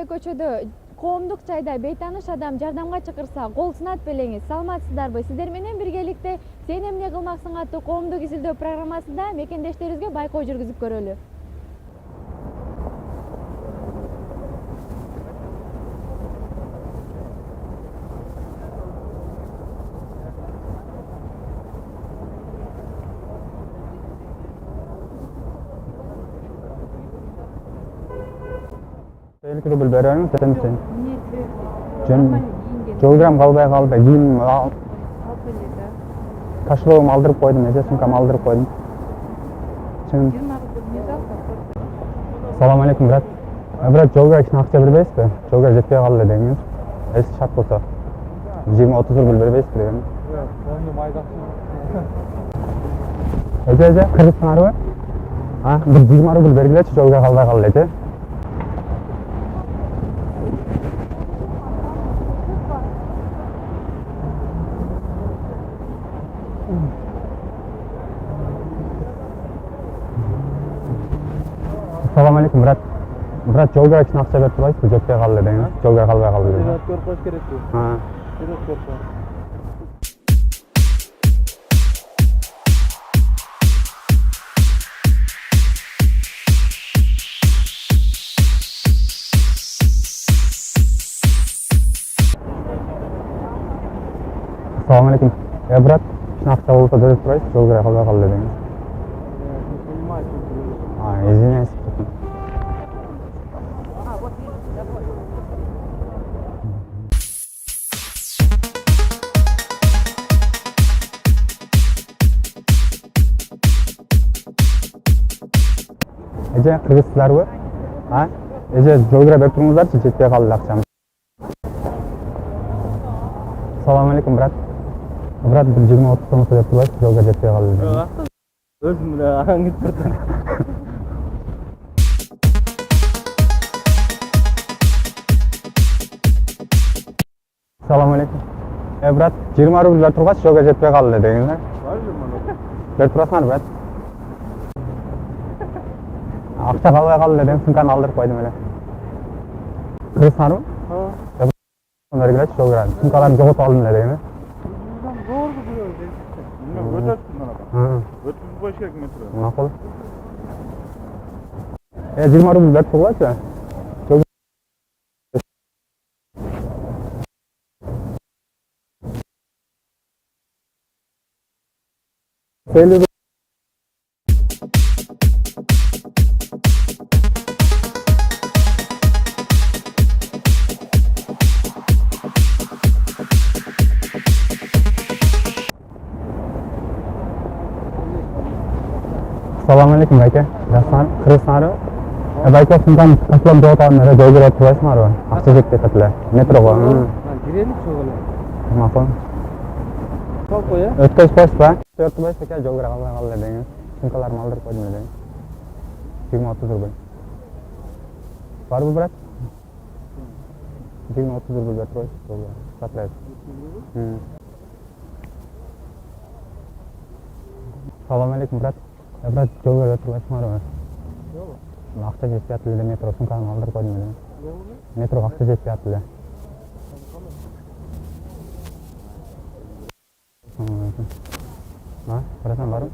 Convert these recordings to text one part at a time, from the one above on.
эле көчөдө коомдук жайда бейтаныш адам жардамга чакырса кол сынат белеңиз. Саламатсыздарбы? Сиздер менен биргеликте Сен эмне кылмаксың аттуу коомдук изилдөө программасында мекендештерибизге байкоо жүргүзүп көрөлү. Элүү рубль беремин, сен. Килограмм калбай калды. Кийим ташлоом алдырып койдум, эже сумкам алдырып койдум. Сен. Салам алейкум, брат. Брат, жолга кичине акча бербейсизби? Жолга жетпей калды деңиз. Эс шарт болсо. 20-30 рубль бербейсизби дегем. Эже, кыргызсыңарбы? Бир 20 рубль бергилечи, жолга калбай калды, эже. Салам алейкум, брат. Брат, жолга кичине акча берип турбайсызбы? Жетпей калды деңиз. Жолга калбай калды деңиз. Көрүп коюш керекпи? Көрүп көрсөң. Салам алейкум. Брат, кичине акча болсо берип турбайсызбы? Жолга калбай калды деңиз. Извиняюсь. Эже, кыргызсыздарбы? Эже, жолга берип туруңуздарчы, жетпей калды акчам. Салам алейкум, брат. Брат, бир 20-30 сом берип турбайсызбы? Жолга жетпей калды. Өзүм эле агаң кетип бардым. Салам алейкум. Брат, 20 рубль берип тургач, жолга жетпей калды деңиз. Берип турасыңарбы, брат? Акча калбай калды деңиз, сумканы алдырып койдум эле. Кыргызсыңарбы? Бергилечи, жолга. Сумкаларымды жоготуп алдым эле деңиз. Өткүзүп коюш керек метро. Макул. 20 рубль берип тургачы. Салам алейкум, байке. Кыргызсыңарбы? Байке, сумканы ташлап жоготуп алдым эле, жолго берип турбайсыңарбы? Акча жетпей атат эле. Метрого. Кирелик жол эле. Макул. Салып кой, Өткөзүп коюшпу? Берип турбайсызбы экен, жолго калбай калды деңиз. Сумкаларымды алдырып койдум эле. 20-30 рубль. Барбы, брат? 20-30 рубль берип турбайсызбы жолго? Сатрайт. Салам алейкум, брат. Брат, жолго берип турбайсыңарбы? Жолго. Акча жетпей атат эле, метро сумканы алдырып койдум эле. Метрого акча жетпей атат эле. Барасың барбы?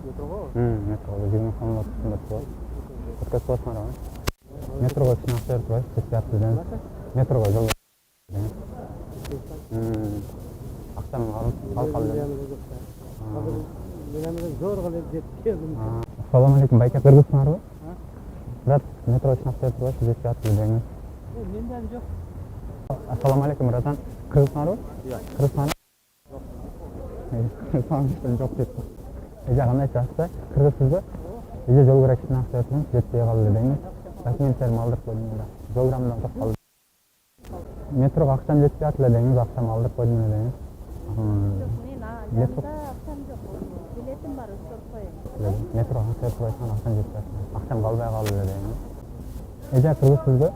Метрого 20 сом отурсун деп коет. Өткөзүп коесуңарбы? Метрого кичине акча берип турбайсызбы? Жетпей атат эле. Метрого жолго. Акчаны алып калды. Салам алейкум, байке, кыргызсыңарбы? Брат, метро үчүн акча берип турбайсызбы? Жетпей атат эле деңиз. Менде жок. Ассаламу алейкум, братан. Кыргызсыңарбы? Кыргызсыңарбы? Кыргызстан жок деп. Эже, кандай чакта? Кыргызсызбы? Эже, жолго кичине акча берип турсаң, жетпей калды деңиз. Документтеримди алдырып койдум эле. Жолграмдан топ калды. Метрого акчам жетпей атат эле деңиз, акчамды алдырып койдум эле деңиз. Метро Акчам жок. Билетим бар, өткөрүп коеюн. Метрого акча берип турбайсың, акчам жетпей атат. Акчам калбай калды эле деңиз. Эже, кыргызсызбы?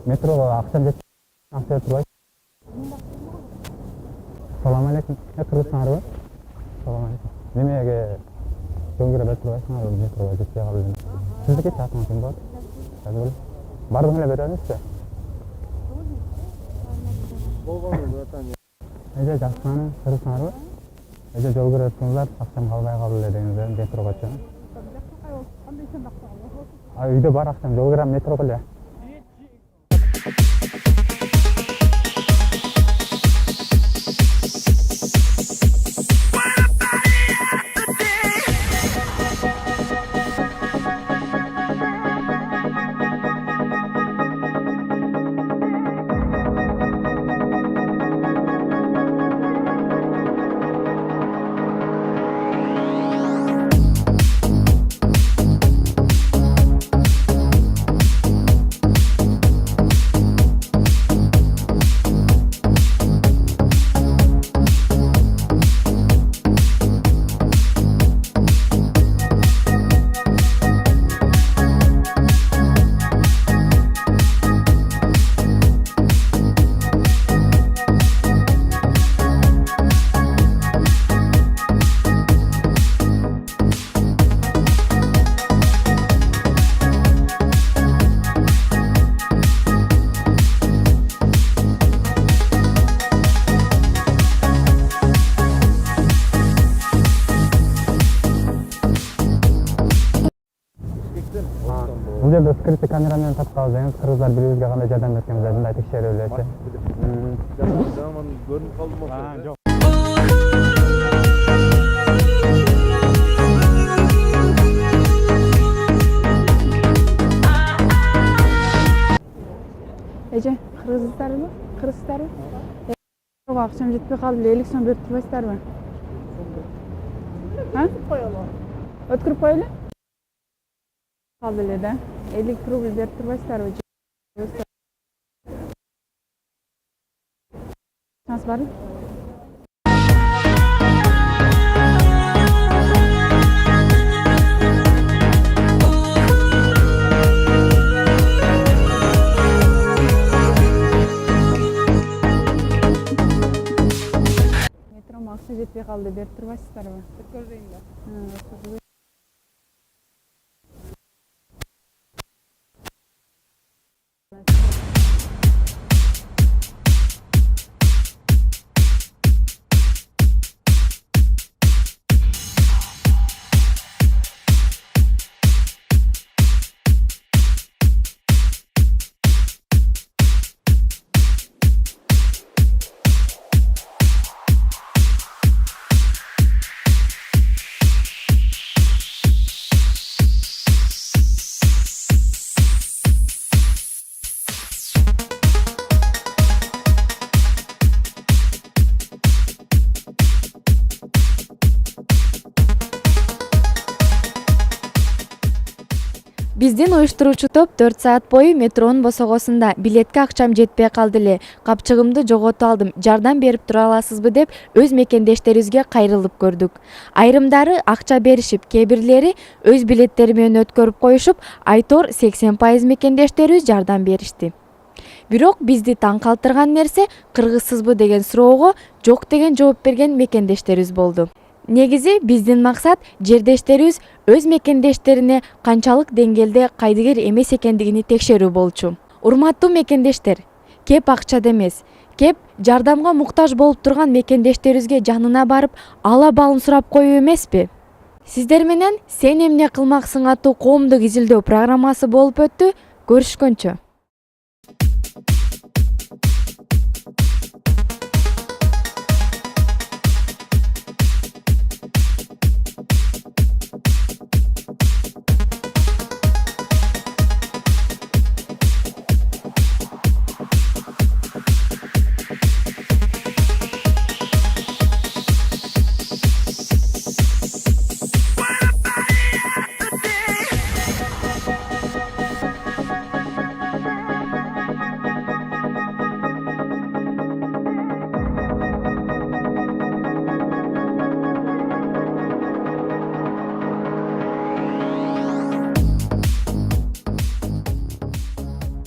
Метрого акчам жетпей акча берип турбайсың. Салам алейкум. Кыргызсыңарбы? Салам алейкум. Немеге жолго берип турбайсыңарбы? Метрого жетпей калды. Сиздики атыңыз ким болот? Барбын эле беребизби? болгону жатан. Эже жакшысыңар, кыргызсыңарбы? Эже жол көрүп жатсаңыздар, акчам калбай калды эле деңиздер, метрогочу. Үйдө бар акчам, жол көрөм метрого эле. Бул жерде скрытый камерамен тартып алсаңыз, кыргыздар бири-бирибизге кандай жардам берсеңиз, мындай текшерип элечи. Жаман көрүнүп калдым. Жок. Эже, кыргыздарбы? Кыргыздарбы? Акчам жетпей калды эле, 50 сом берип турбайсыздарбы? Өткөрүп коелу? Калды эле да. 50 рубль берип турбайсыздарбы? Шанс барбы? Метромо акча жетпей калды, берип турбайсыздарбы? Өткөрбөйм да. Биздин уюштуруучу топ 4 саат бою метронун босогосунда билетке акчам жетпей калды эле, капчыгымды жоготуп алдым, жардам берип тура аласызбы деп өз мекендештерибизге кайрылып көрдүк. Айрымдары акча беришип, кээ бирлери өз билеттери менен өткөрүп коюшуп, айтор 80% мекендештерибиз жардам беришти. Бирок бизди таң калтырган нерсе кыргызсызбы деген суроого жок деген жооп берген мекендештерибиз болду. Негизи биздин максат жердештерибиз өз мекендештерине канчалык деңгээлде кайдыгер эмес экендигини текшерүү болчу. Урматтуу мекендештер, кеп акчада эмес, кеп жардамга муктаж болуп турган мекендештерибизге жанына барып, ала балын сурап коюу эмеспи? Сиздер менен Сен эмне кылмаксың аттуу коомдук изилдөө программасы болуп өттү. Көрүшкөнчө.